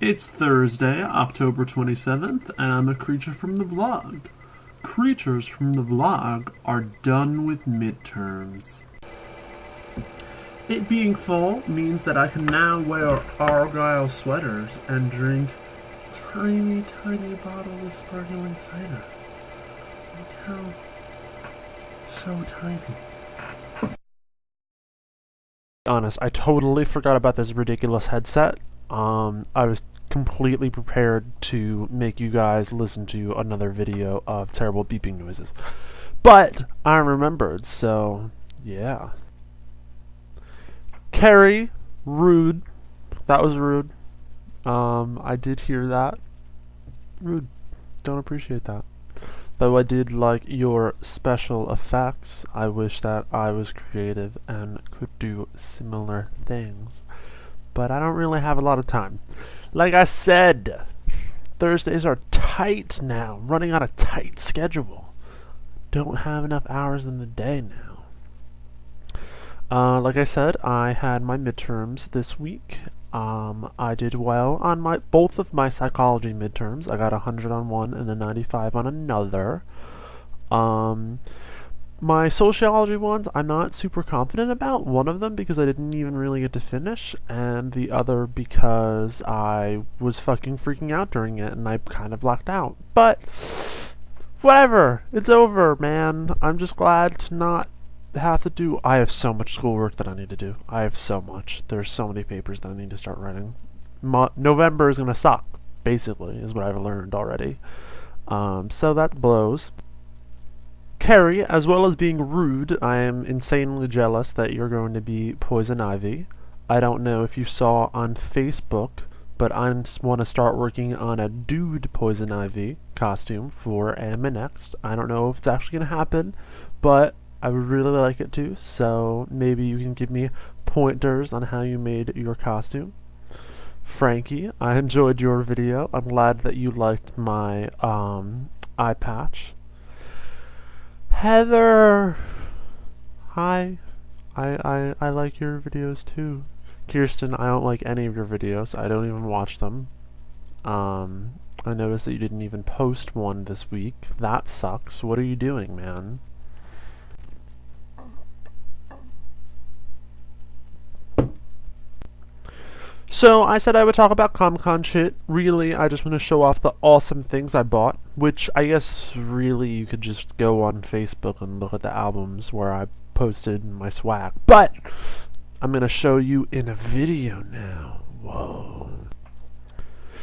It's Thursday, October 27th, and I'm a creature from the vlog. Creatures from the vlog are done with midterms. It being fall means that I can now wear Argyle sweaters and drink tiny, tiny bottles of sparkling cider. Look how so tiny. Honest, I totally forgot about this ridiculous headset. I was completely prepared to make you guys listen to another video of terrible beeping noises. But I remembered, so yeah. Carrie, rude. That was rude. I did hear that. Rude. Don't appreciate that. Though I did like your special effects, I wish that I was creative and could do similar things. But I don't really have a lot of time. Like I said, Thursdays are tight now, running on a tight schedule. Don't have enough hours in the day now. Like I said, I had my midterms this week. I did well on both of my psychology midterms. I got 100 on one and a 95 on another. My sociology ones, I'm not super confident about. One of them because I didn't even really get to finish, and the other because I was fucking freaking out during it and I kind of blacked out. But whatever, it's over, man. I'm just glad to not have to do. I have so much schoolwork that I need to do. I have so much. There's so many papers that I need to start writing. November is gonna suck, basically, is what I've learned already. So that blows. Carrie, as well as being rude, I am insanely jealous that you're going to be Poison Ivy. I don't know if you saw on Facebook, but I want to start working on a dude Poison Ivy costume for Anime Next. I don't know if it's actually going to happen, but I would really like it to, so maybe you can give me pointers on how you made your costume. Frankie, I enjoyed your video. I'm glad that you liked my eye patch. Heather! Hi. I like your videos too. Kirsten, I don't like any of your videos. I don't even watch them. I noticed that you didn't even post one this week. That sucks. What are you doing, man? So I said I would talk about Comic-Con shit. Really, I just want to show off the awesome things I bought, which I guess really you could just go on Facebook and look at the albums where I posted my swag. But I'm going to show you in a video now. Whoa.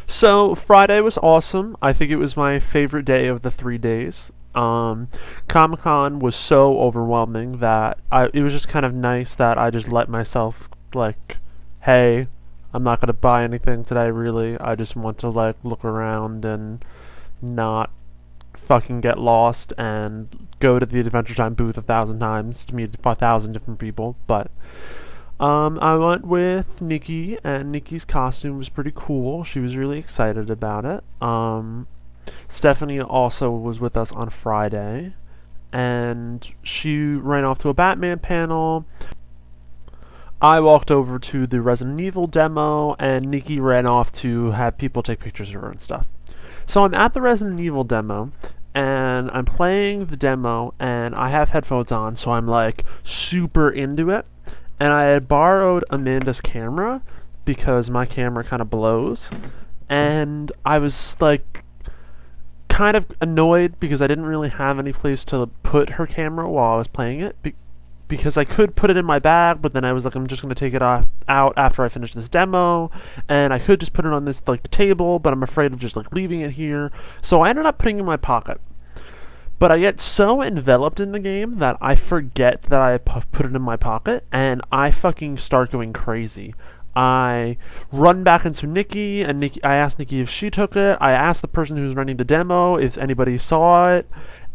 So Friday was awesome. I think it was my favorite day of the 3 days. Comic-Con was so overwhelming that it was just kind of nice that I just let myself, like, hey, I'm not going to buy anything today, really. I just want to, like, look around and not fucking get lost and go to the Adventure Time booth 1,000 times to meet 1,000 different people. But I went with Nikki, and Nikki's costume was pretty cool. She was really excited about it. Stephanie also was with us on Friday, and she ran off to a Batman panel. I walked over to the Resident Evil demo, and Nikki ran off to have people take pictures of her and stuff. So I'm at the Resident Evil demo, and I'm playing the demo, and I have headphones on, so I'm like super into it. And I had borrowed Amanda's camera because my camera kind of blows, and I was like kind of annoyed because I didn't really have any place to put her camera while I was playing it. Because I could put it in my bag, but then I was like, I'm just going to take it out after I finish this demo, and I could just put it on this like table, but I'm afraid of just like leaving it here, so I ended up putting it in my pocket. But I get so enveloped in the game that I forget that I put it in my pocket, and I fucking start going crazy. I run back into Nikki, and I asked Nikki if she took it. I asked the person who was running the demo if anybody saw it.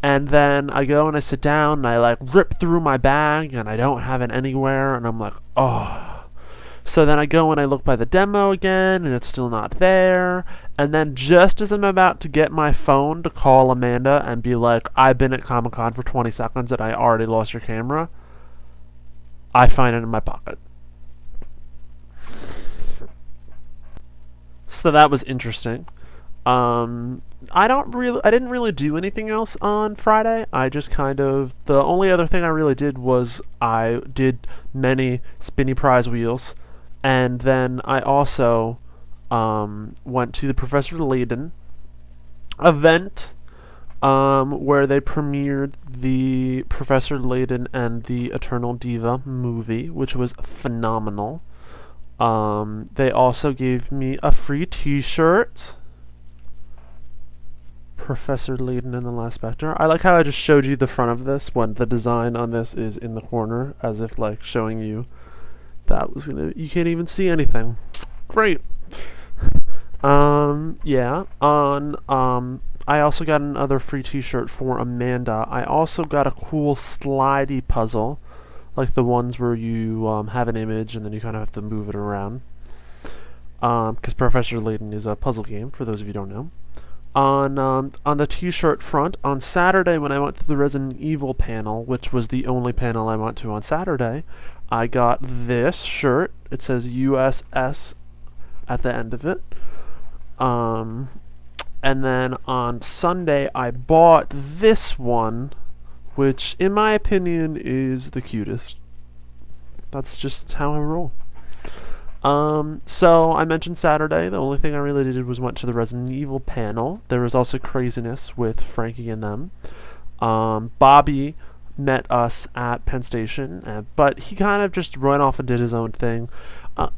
And then I go and I sit down and I like rip through my bag and I don't have it anywhere, and I'm like, oh. So then I go and I look by the demo again and it's still not there. And then just as I'm about to get my phone to call Amanda and be like, I've been at Comic-Con for 20 seconds and I already lost your camera, I find it in my pocket. So So that was interesting. I didn't really do anything else on Friday. I just kind of, the only other thing I really did was I did many spinny prize wheels, and then I also went to the Professor Layton event, where they premiered the Professor Layton and the Eternal Diva movie, which was phenomenal. They also gave me a free t-shirt. Professor Layton and the Last Spectre. I like how I just showed you the front of this when the design on this is in the corner, as if like showing you that was gonna, you can't even see anything. Great. Yeah. I also got another free t-shirt for Amanda. I also got a cool slidey puzzle, like the ones where you have an image and then you kind of have to move it around. Because Professor Layton is a puzzle game, for those of you who don't know. On the t-shirt front, on Saturday when I went to the Resident Evil panel, which was the only panel I went to on Saturday, I got this shirt. It says USS at the end of it. And then on Sunday I bought this one, which in my opinion is the cutest. That's just how I roll. So I mentioned Saturday. The only thing I really did was went to the Resident Evil panel. There was also craziness with Frankie and them. Bobby met us at Penn Station, but he kind of just ran off and did his own thing.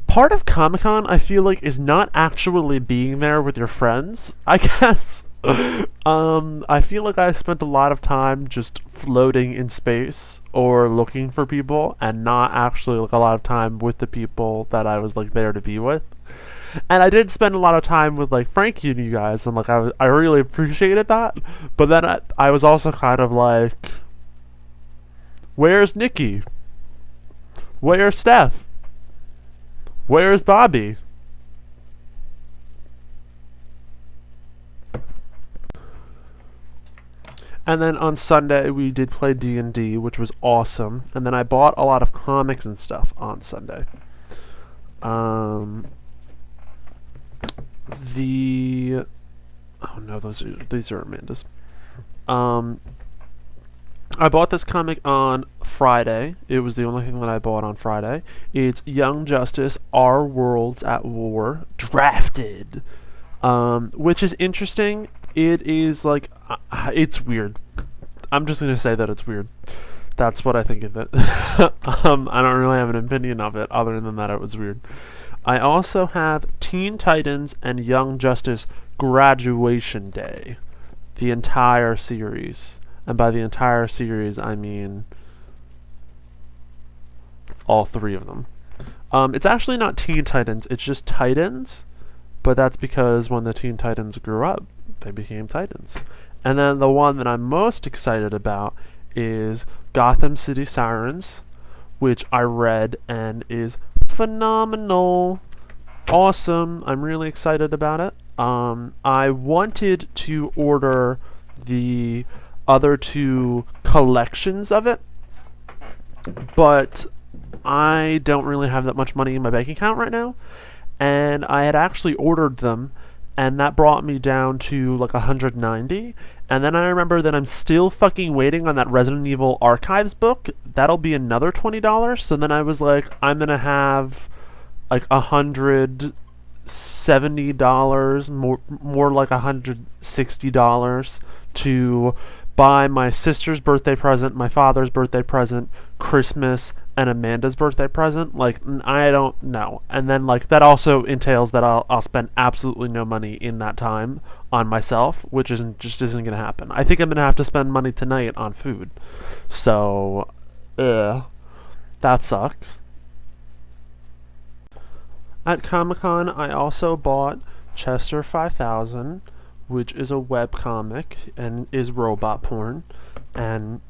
Part of Comic-Con, I feel like, is not actually being there with your friends, I guess. I feel like I spent a lot of time just floating in space or looking for people and not actually like a lot of time with the people that I was like there to be with. And I did spend a lot of time with like Frankie and you guys, and like I really appreciated that. But then I was also kind of like, where's Nikki? Where's Steph? Where's Bobby? And then on Sunday we did play D&D, which was awesome. And then I bought a lot of comics and stuff on Sunday. Oh no, these are Amanda's. I bought this comic on Friday. It was the only thing that I bought on Friday. It's Young Justice, Our Worlds at War, Drafted, which is interesting. It is like, it's weird. I'm just going to say that it's weird. That's what I think of it. I don't really have an opinion of it other than that it was weird. I also have Teen Titans and Young Justice Graduation Day, the entire series. And by the entire series, I mean all three of them. It's actually not Teen Titans, it's just Titans, but that's because when the Teen Titans grew up, they became Titans. And then the one that I'm most excited about is Gotham City Sirens, which I read and is phenomenal. Awesome. I'm really excited about it. I wanted to order the other two collections of it, but I don't really have that much money in my bank account right now, and I had actually ordered them, and that brought me down to like 190. And then I remember that I'm still fucking waiting on that Resident Evil Archives book. That'll be another $20. So then I was like, I'm gonna have like $170, more like $160 to buy my sister's birthday present, my father's birthday present, Christmas, and Amanda's birthday present. Like, I don't know. And then like that also entails that I'll spend absolutely no money in that time on myself, which isn't gonna happen. I think I'm gonna have to spend money tonight on food. So that sucks. At Comic-Con I also bought Chester 5000, which is a webcomic and is robot porn, and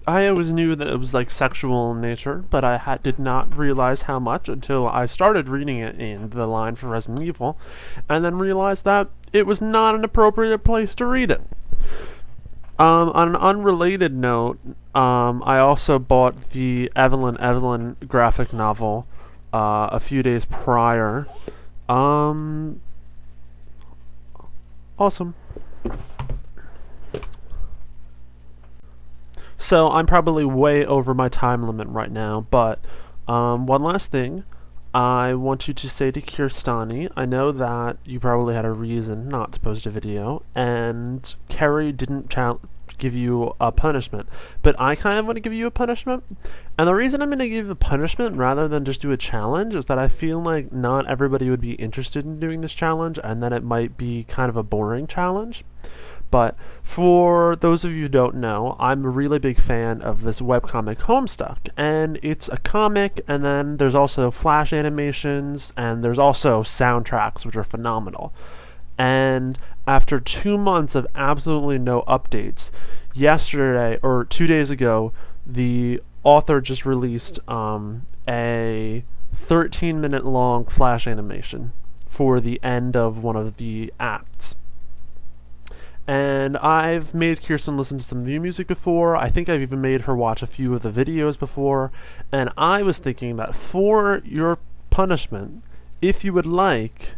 I always knew that it was like sexual in nature, but I did not realize how much until I started reading it in the line for Resident Evil, and then realized that it was not an appropriate place to read it. On an unrelated note, I also bought the Evelyn graphic novel a few days prior. Awesome. So I'm probably way over my time limit right now, but one last thing. I want you to say to Kirstani, I know that you probably had a reason not to post a video, and Kerry didn't give you a punishment, but I kind of want to give you a punishment. And the reason I'm going to give a punishment rather than just do a challenge is that I feel like not everybody would be interested in doing this challenge, and then it might be kind of a boring challenge. But for those of you who don't know, I'm a really big fan of this webcomic Homestuck, and it's a comic, and then there's also flash animations, and there's also soundtracks, which are phenomenal. And after 2 months of absolutely no updates, yesterday, or 2 days ago, the author just released a 13-minute long flash animation for the end of one of the acts. And I've made Kirsten listen to some new music before. I think I've even made her watch a few of the videos before. And I was thinking that for your punishment, if you would like,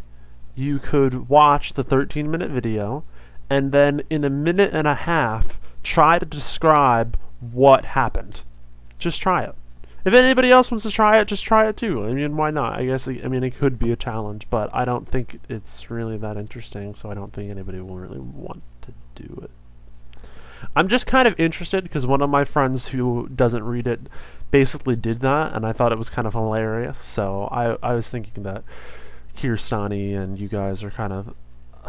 you could watch the 13-minute video and then in a minute and a half try to describe what happened. Just try it. If anybody else wants to try it, just try it too. I mean, why not? I guess, it could be a challenge, but I don't think it's really that interesting, so I don't think anybody will really want to do it. I'm just kind of interested because one of my friends who doesn't read it basically did that, and I thought it was kind of hilarious, so I was thinking that Kirstani and you guys are kind of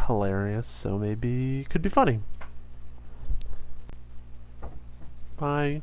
hilarious, so maybe it could be funny. Bye.